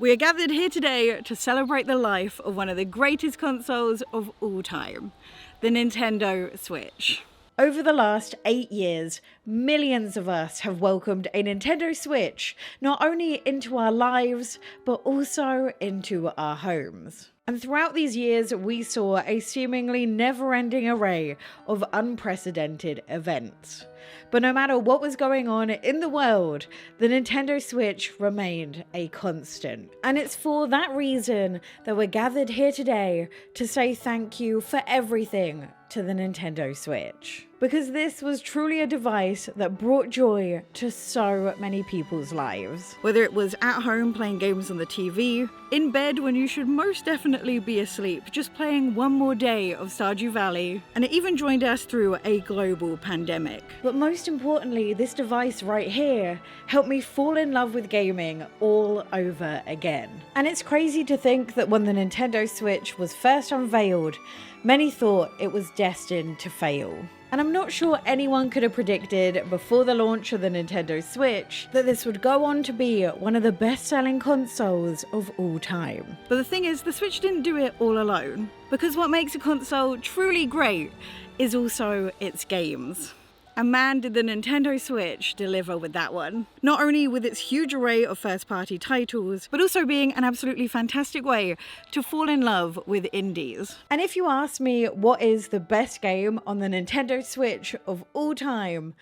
We are gathered here today to celebrate the life of one of the greatest consoles of all time, the Nintendo Switch. Over the last 8 years, millions of us have welcomed a Nintendo Switch not only into our lives, but also into our homes. And throughout these years, we saw a seemingly never-ending array of unprecedented events. But no matter what was going on in the world, the Nintendo Switch remained a constant. And it's for that reason that we're gathered here today to say thank you for everything to the Nintendo Switch. Because this was truly a device that brought joy to so many people's lives. Whether it was at home playing games on the TV, in bed when you should most definitely be asleep, just playing one more day of Stardew Valley, and it even joined us through a global pandemic. But most importantly, this device right here helped me fall in love with gaming all over again. And it's crazy to think that when the Nintendo Switch was first unveiled, many thought it was destined to fail. And I'm not sure anyone could have predicted before the launch of the Nintendo Switch that this would go on to be one of the best-selling consoles of all time. But the thing is, the Switch didn't do it all alone, because what makes a console truly great is also its games. And man, did the Nintendo Switch deliver with that one. Not only with its huge array of first-party titles, but also being an absolutely fantastic way to fall in love with indies. And if you ask me what is the best game on the Nintendo Switch of all time,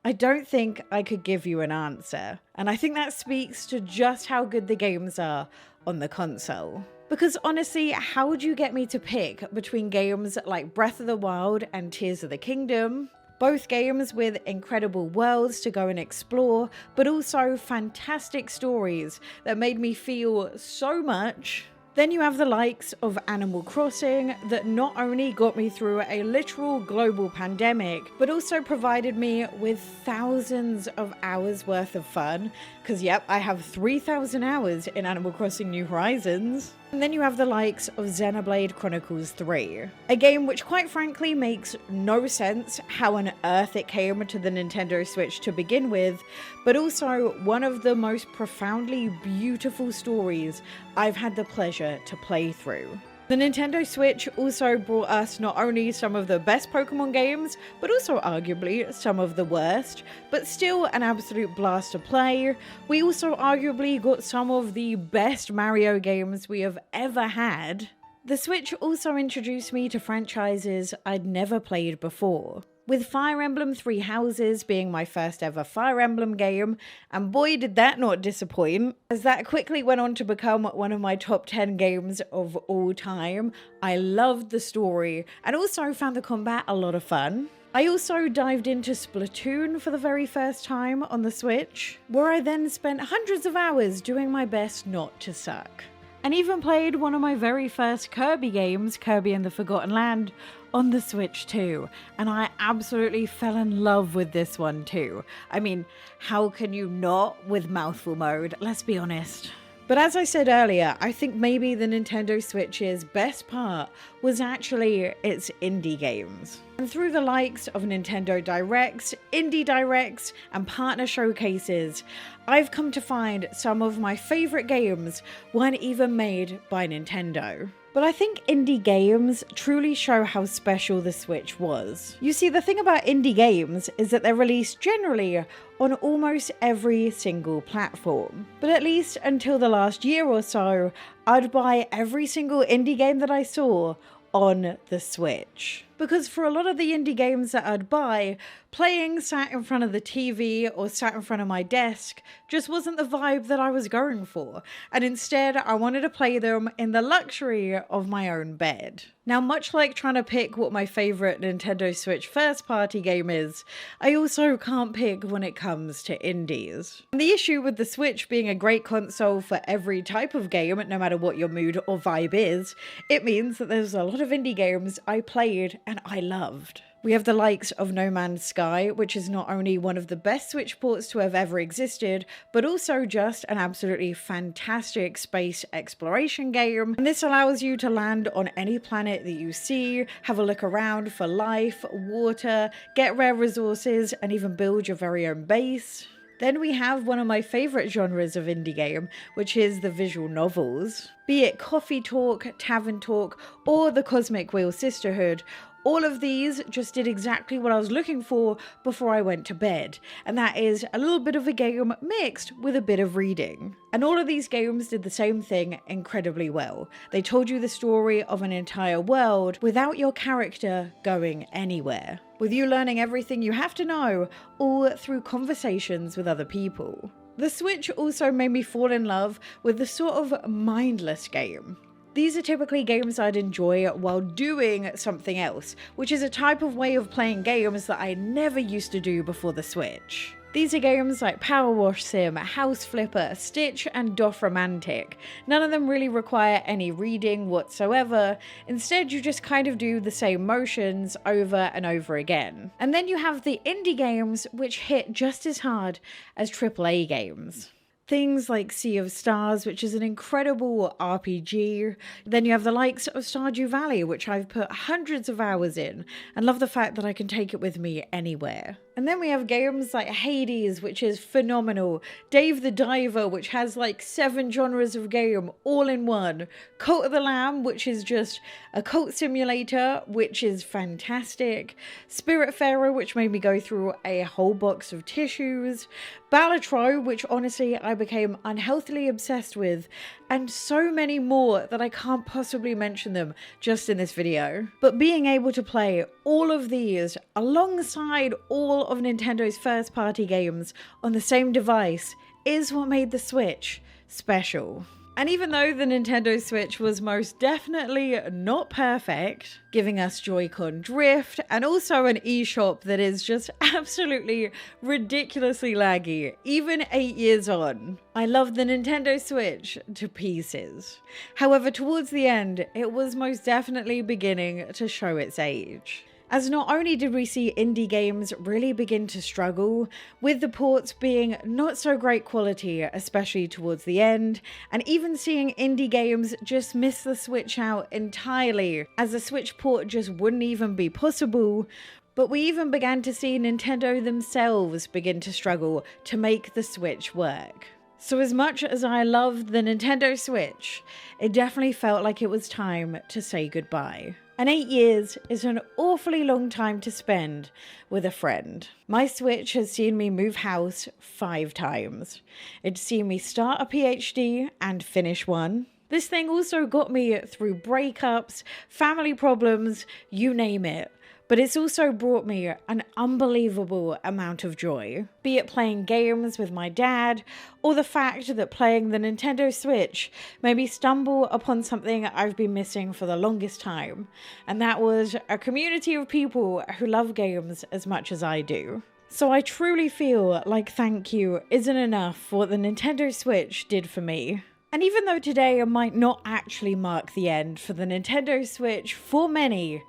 I don't think I could give you an answer. And I think that speaks to just how good the games are on the console. Because honestly, how would you get me to pick between games like Breath of the Wild and Tears of the Kingdom? Both games with incredible worlds to go and explore, but also fantastic stories that made me feel so much. Then you have the likes of Animal Crossing that not only got me through a literal global pandemic, but also provided me with thousands of hours worth of fun. Because yep, I have 3,000 hours in Animal Crossing New Horizons. And then you have the likes of Xenoblade Chronicles 3, a game which quite frankly makes no sense how on earth it came to the Nintendo Switch to begin with, but also one of the most profoundly beautiful stories I've had the pleasure to play through. The Nintendo Switch also brought us not only some of the best Pokemon games, but also arguably some of the worst, but still an absolute blast to play. We also arguably got some of the best Mario games we have ever had. The Switch also introduced me to franchises I'd never played before, with Fire Emblem Three Houses being my first ever Fire Emblem game, and boy did that not disappoint, as that quickly went on to become one of my top 10 games of all time. I loved the story, and also found the combat a lot of fun. I also dived into Splatoon for the very first time on the Switch, where I then spent hundreds of hours doing my best not to suck. And even played one of my very first Kirby games, Kirby and the Forgotten Land, on the Switch too. And I absolutely fell in love with this one too. I mean, how can you not with mouthful mode? Let's be honest. But as I said earlier, I think maybe the Nintendo Switch's best part was actually its indie games. And through the likes of Nintendo Directs, Indie Directs, and partner showcases, I've come to find some of my favourite games weren't even made by Nintendo. But I think indie games truly show how special the Switch was. You see, the thing about indie games is that they're released generally on almost every single platform. But at least until the last year or so, I'd buy every single indie game that I saw on the Switch. Because for a lot of the indie games that I'd buy, playing sat in front of the TV or sat in front of my desk just wasn't the vibe that I was going for. And instead, I wanted to play them in the luxury of my own bed. Now, much like trying to pick what my favorite Nintendo Switch first-party game is, I also can't pick when it comes to indies. And the issue with the Switch being a great console for every type of game, no matter what your mood or vibe is, it means that there's a lot of indie games I played and I loved. We have the likes of No Man's Sky, which is not only one of the best Switch ports to have ever existed, but also just an absolutely fantastic space exploration game. And this allows you to land on any planet that you see, have a look around for life, water, get rare resources, and even build your very own base. Then we have one of my favourite genres of indie game, which is the visual novels. Be it Coffee Talk, Tavern Talk, or the Cosmic Wheel Sisterhood, all of these just did exactly what I was looking for before I went to bed, and that is a little bit of a game mixed with a bit of reading. And all of these games did the same thing incredibly well. They told you the story of an entire world without your character going anywhere, with you learning everything you have to know, all through conversations with other people. The Switch also made me fall in love with the sort of mindless game. These are typically games I'd enjoy while doing something else, which is a type of way of playing games that I never used to do before the Switch. These are games like Power Wash Sim, House Flipper, Stitch, and Doth Romantic. None of them really require any reading whatsoever. Instead, you just kind of do the same motions over and over again. And then you have the indie games, which hit just as hard as AAA games. Things like Sea of Stars, which is an incredible RPG. Then you have the likes of Stardew Valley, which I've put hundreds of hours in and love the fact that I can take it with me anywhere. And then we have games like Hades, which is phenomenal. Dave the Diver, which has like 7 genres of game all in one. Cult of the Lamb, which is just a cult simulator, which is fantastic. Spiritfarer, which made me go through a whole box of tissues. Balatro, which honestly I became unhealthily obsessed with, and so many more that I can't possibly mention them just in this video. But being able to play all of these alongside all of Nintendo's first-party games on the same device is what made the Switch special. And even though the Nintendo Switch was most definitely not perfect, giving us Joy-Con drift and also an eShop that is just absolutely ridiculously laggy, even 8 years on, I love the Nintendo Switch to pieces. However, towards the end, it was most definitely beginning to show its age. As not only did we see indie games really begin to struggle, with the ports being not so great quality, especially towards the end, and even seeing indie games just miss the Switch out entirely, as the Switch port just wouldn't even be possible, but we even began to see Nintendo themselves begin to struggle to make the Switch work. So as much as I loved the Nintendo Switch, it definitely felt like it was time to say goodbye. And 8 years is an awfully long time to spend with a friend. My Switch has seen me move house 5 times. It's seen me start a PhD and finish one. This thing also got me through breakups, family problems, you name it. But it's also brought me an unbelievable amount of joy. Be it playing games with my dad, or the fact that playing the Nintendo Switch made me stumble upon something I've been missing for the longest time. And that was a community of people who love games as much as I do. So I truly feel like thank you isn't enough for what the Nintendo Switch did for me. And even though today might not actually mark the end for the Nintendo Switch for many,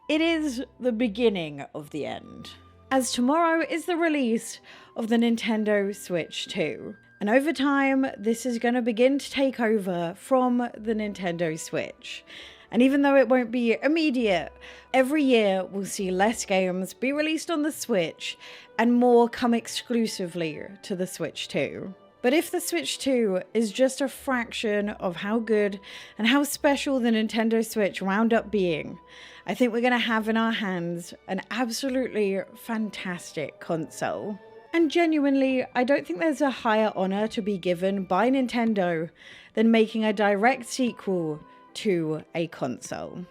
it is the beginning of the end, as tomorrow is the release of the Nintendo Switch 2. And over time, this is going to begin to take over from the Nintendo Switch. And even though it won't be immediate, every year we'll see less games be released on the Switch and more come exclusively to the Switch 2. But if the Switch 2 is just a fraction of how good and how special the Nintendo Switch wound up being, I think we're going to have in our hands an absolutely fantastic console. And genuinely, I don't think there's a higher honor to be given by Nintendo than making a direct sequel to a console.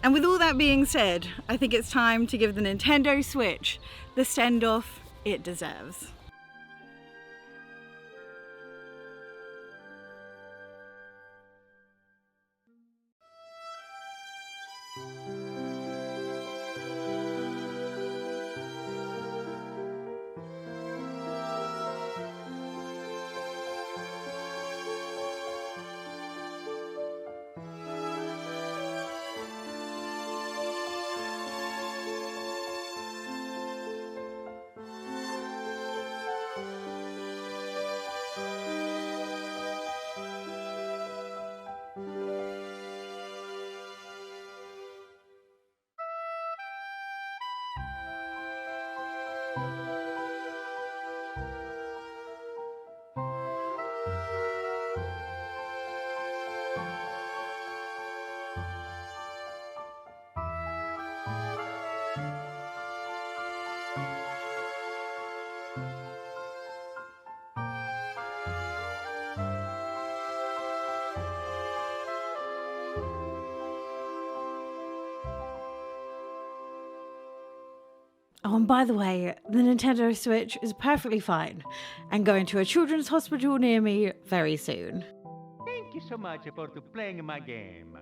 And with all that being said, I think it's time to give the Nintendo Switch the send-off it deserves. Oh, and by the way, the Nintendo Switch is perfectly fine and going to a children's hospital near me very soon. Thank you so much for playing my game.